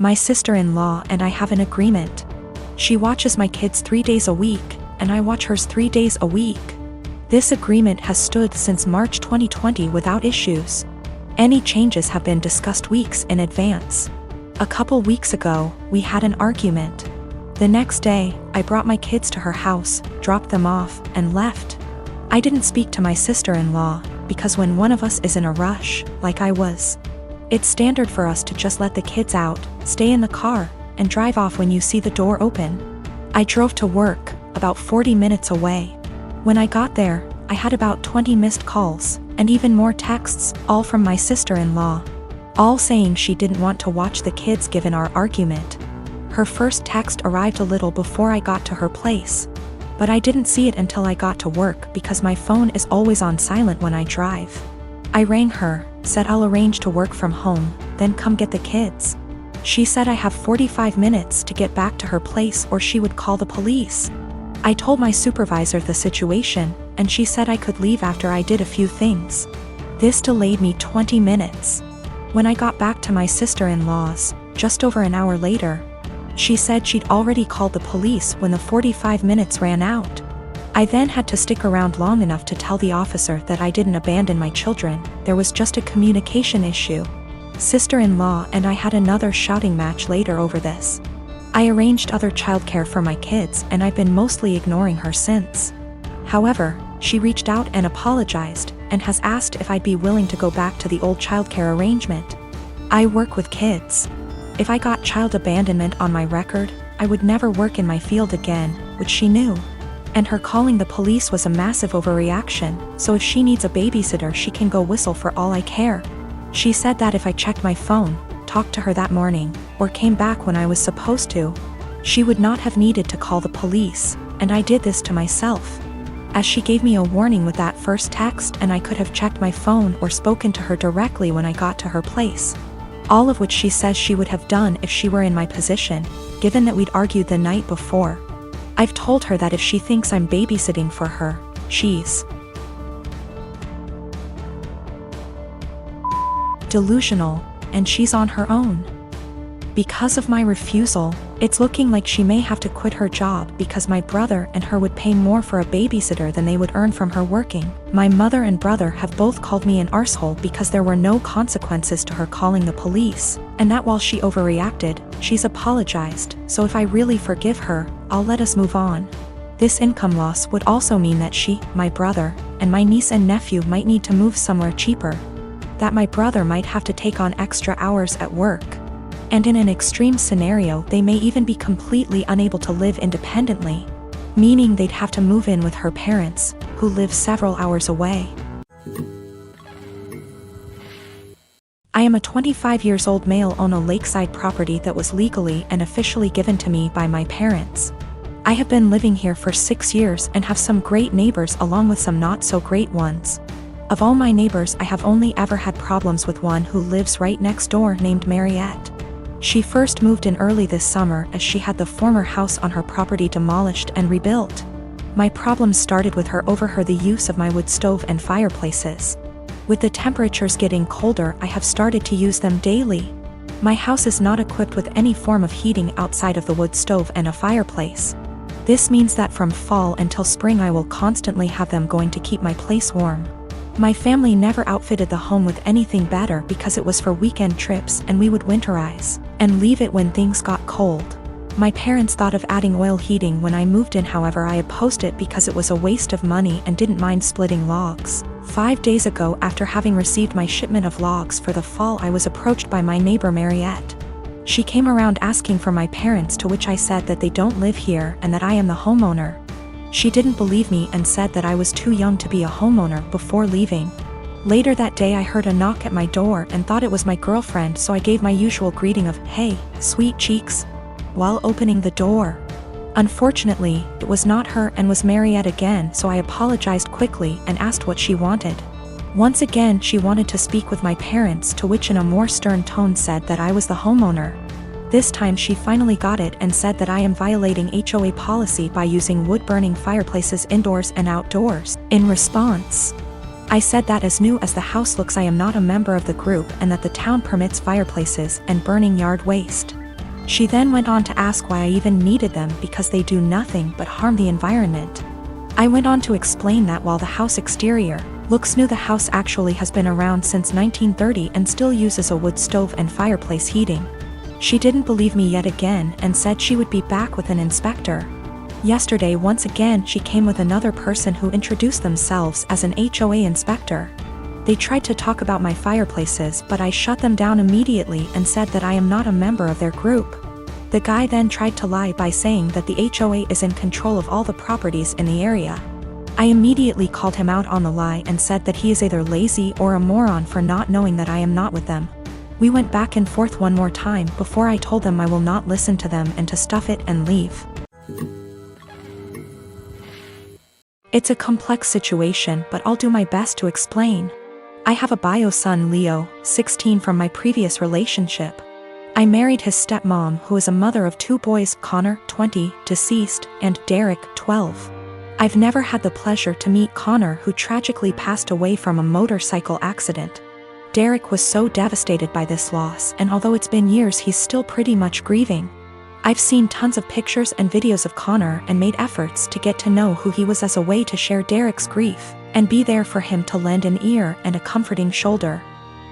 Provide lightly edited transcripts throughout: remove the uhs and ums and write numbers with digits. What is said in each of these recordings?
My sister-in-law and I have an agreement. She watches my kids 3 days a week, and I watch hers 3 days a week. This agreement has stood since March 2020 without issues. Any changes have been discussed weeks in advance. A couple weeks ago, we had an argument. The next day, I brought my kids to her house, dropped them off, and left. I didn't speak to my sister-in-law, because when one of us is in a rush, like I was, it's standard for us to just let the kids out, stay in the car, and drive off when you see the door open. I drove to work, about 40 minutes away. When I got there, I had about 20 missed calls, and even more texts, all from my sister-in-law, all saying she didn't want to watch the kids given our argument. Her first text arrived a little before I got to her place, but I didn't see it until I got to work because my phone is always on silent when I drive. I rang her, said I'll arrange to work from home, then come get the kids. She said I have 45 minutes to get back to her place or she would call the police. I told my supervisor the situation, and she said I could leave after I did a few things. This delayed me 20 minutes. When I got back to my sister-in-law's, just over an hour later, she said she'd already called the police when the 45 minutes ran out. I then had to stick around long enough to tell the officer that I didn't abandon my children, there was just a communication issue. Sister-in-law and I had another shouting match later over this. I arranged other childcare for my kids and I've been mostly ignoring her since. However, she reached out and apologized, and has asked if I'd be willing to go back to the old childcare arrangement. I work with kids. If I got child abandonment on my record, I would never work in my field again, which she knew. And her calling the police was a massive overreaction, so if she needs a babysitter she can go whistle for all I care. She said that if I checked my phone, talked to her that morning, or came back when I was supposed to, she would not have needed to call the police, and I did this to myself. As she gave me a warning with that first text and I could have checked my phone or spoken to her directly when I got to her place. All of which she says she would have done if she were in my position, given that we'd argued the night before. I've told her that if she thinks I'm babysitting for her, she's delusional, and she's on her own. Because of my refusal, it's looking like she may have to quit her job because my brother and her would pay more for a babysitter than they would earn from her working. My mother and brother have both called me an arsehole because there were no consequences to her calling the police, and that while she overreacted, she's apologized, so if I really forgive her, I'll let us move on. This income loss would also mean that she, my brother, and my niece and nephew might need to move somewhere cheaper. That my brother might have to take on extra hours at work. And in an extreme scenario they may even be completely unable to live independently, meaning they'd have to move in with her parents, who live several hours away. I am a 25-year-old male on a lakeside property that was legally and officially given to me by my parents. I have been living here for 6 years and have some great neighbors along with some not so great ones. Of all my neighbors I have only ever had problems with one who lives right next door named Mariette. She first moved in early this summer as she had the former house on her property demolished and rebuilt. My problems started with her over the use of my wood stove and fireplaces. With the temperatures getting colder I have started to use them daily. My house is not equipped with any form of heating outside of the wood stove and a fireplace. This means that from fall until spring I will constantly have them going to keep my place warm. My family never outfitted the home with anything better because it was for weekend trips and we would winterize and leave it when things got cold. My parents thought of adding oil heating when I moved in, however I opposed it because it was a waste of money and didn't mind splitting logs. 5 days ago, after having received my shipment of logs for the fall, I was approached by my neighbor Mariette. She came around asking for my parents, to which I said that they don't live here and that I am the homeowner. She didn't believe me and said that I was too young to be a homeowner before leaving. Later that day I heard a knock at my door and thought it was my girlfriend, so I gave my usual greeting of, "Hey, sweet cheeks," while opening the door. Unfortunately, it was not her and was Mariette again, so I apologized quickly and asked what she wanted. Once again she wanted to speak with my parents, to which in a more stern tone said that I was the homeowner. This time she finally got it and said that I am violating HOA policy by using wood-burning fireplaces indoors and outdoors. In response, I said that as new as the house looks I am not a member of the group and that the town permits fireplaces and burning yard waste. She then went on to ask why I even needed them because they do nothing but harm the environment. I went on to explain that while the house exterior looks new, the house actually has been around since 1930 and still uses a wood stove and fireplace heating. She didn't believe me yet again and said she would be back with an inspector. Yesterday, once again, she came with another person who introduced themselves as an HOA inspector. They tried to talk about my fireplaces, but I shut them down immediately and said that I am not a member of their group. The guy then tried to lie by saying that the HOA is in control of all the properties in the area. I immediately called him out on the lie and said that he is either lazy or a moron for not knowing that I am not with them. We went back and forth one more time before I told them I will not listen to them and to stuff it and leave. It's a complex situation, but I'll do my best to explain. I have a bio son, Leo, 16, from my previous relationship. I married his stepmom, who is a mother of 2 boys, Connor, 20, deceased, and Derek, 12. I've never had the pleasure to meet Connor, who tragically passed away from a motorcycle accident. Derek was so devastated by this loss, and although it's been years, he's still pretty much grieving. I've seen tons of pictures and videos of Connor and made efforts to get to know who he was as a way to share Derek's grief and be there for him to lend an ear and a comforting shoulder.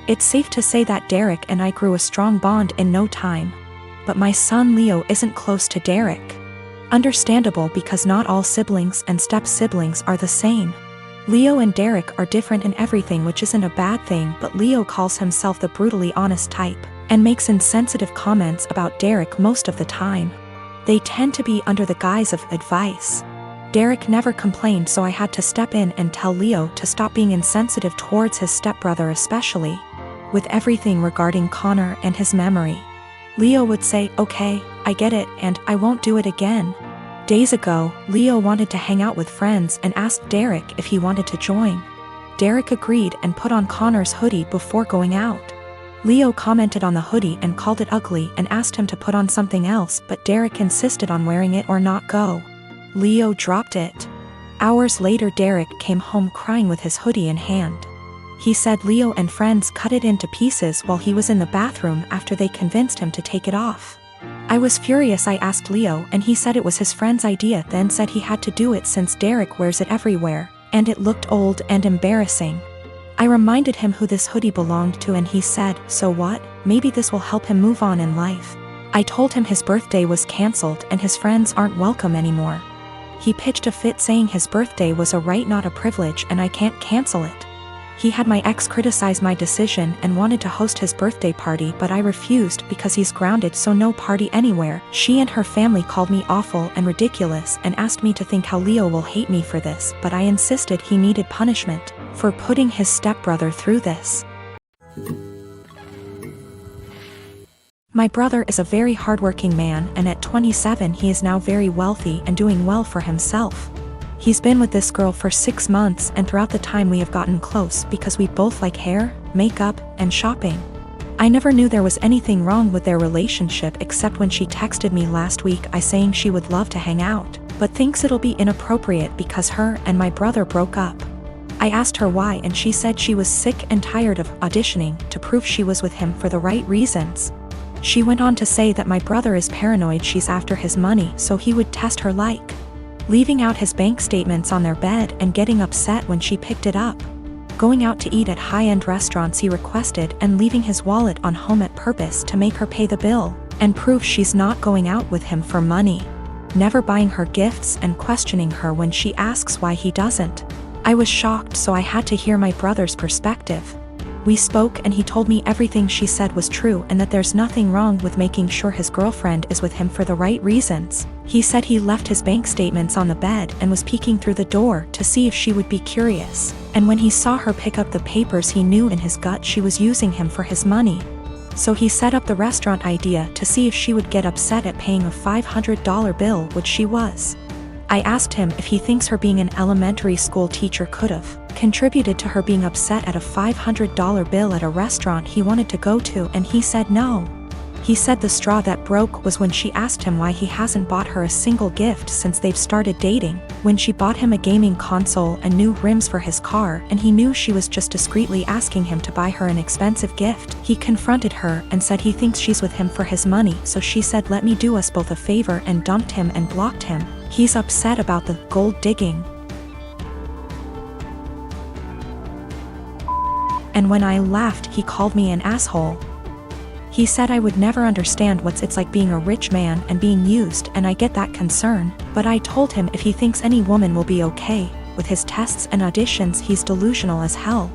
It's safe to say that Derek and I grew a strong bond in no time. But my son Leo isn't close to Derek. Understandable, because not all siblings and step-siblings are the same. Leo and Derek are different in everything, which isn't a bad thing, but Leo calls himself the brutally honest type and makes insensitive comments about Derek most of the time. They tend to be under the guise of advice. Derek never complained, so I had to step in and tell Leo to stop being insensitive towards his stepbrother, especially with everything regarding Connor and his memory. Leo would say, "Okay, I get it, and I won't do it again." Days ago, Leo wanted to hang out with friends and asked Derek if he wanted to join. Derek agreed and put on Connor's hoodie before going out. Leo commented on the hoodie and called it ugly and asked him to put on something else, but Derek insisted on wearing it or not go. Leo dropped it. Hours later, Derek came home crying with his hoodie in hand. He said Leo and friends cut it into pieces while he was in the bathroom after they convinced him to take it off. I was furious. I asked Leo and he said it was his friend's idea, then said he had to do it since Derek wears it everywhere, and it looked old and embarrassing. I reminded him who this hoodie belonged to and he said, "So what? Maybe this will help him move on in life." I told him his birthday was cancelled and his friends aren't welcome anymore. He pitched a fit saying his birthday was a right, not a privilege, and I can't cancel it. He had my ex criticize my decision and wanted to host his birthday party, but I refused because he's grounded, so no party anywhere. She and her family called me awful and ridiculous and asked me to think how Leo will hate me for this, but I insisted he needed punishment for putting his stepbrother through this. My brother is a very hardworking man, and at 27 he is now very wealthy and doing well for himself. He's been with this girl for 6 months, and throughout the time we have gotten close because we both like hair, makeup, and shopping. I never knew there was anything wrong with their relationship except when she texted me last week saying she would love to hang out, but thinks it'll be inappropriate because her and my brother broke up. I asked her why, and she said she was sick and tired of auditioning to prove she was with him for the right reasons. She went on to say that my brother is paranoid she's after his money, so he would test her, like leaving out his bank statements on their bed and getting upset when she picked it up, going out to eat at high-end restaurants he requested, and leaving his wallet on home at purpose to make her pay the bill and prove she's not going out with him for money, never buying her gifts and questioning her when she asks why he doesn't. I was shocked, so I had to hear my brother's perspective. We spoke and he told me everything she said was true and that there's nothing wrong with making sure his girlfriend is with him for the right reasons. He said he left his bank statements on the bed and was peeking through the door to see if she would be curious, and when he saw her pick up the papers he knew in his gut she was using him for his money. So he set up the restaurant idea to see if she would get upset at paying a $500 bill, which she was. I asked him if he thinks her being an elementary school teacher could have contributed to her being upset at a $500 bill at a restaurant he wanted to go to, and he said no. He said the straw that broke was when she asked him why he hasn't bought her a single gift since they've started dating, when she bought him a gaming console and new rims for his car and he knew she was just discreetly asking him to buy her an expensive gift. He confronted her and said he thinks she's with him for his money, so she said let me do us both a favor and dumped him and blocked him. He's upset about the gold digging. And when I laughed, he called me an asshole. He said I would never understand what it's like being a rich man and being used, and I get that concern, but I told him if he thinks any woman will be okay with his tests and auditions, he's delusional as hell.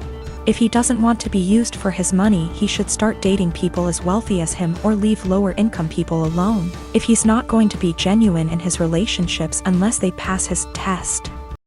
If he doesn't want to be used for his money, he should start dating people as wealthy as him or leave lower income people alone. If he's not going to be genuine in his relationships unless they pass his test.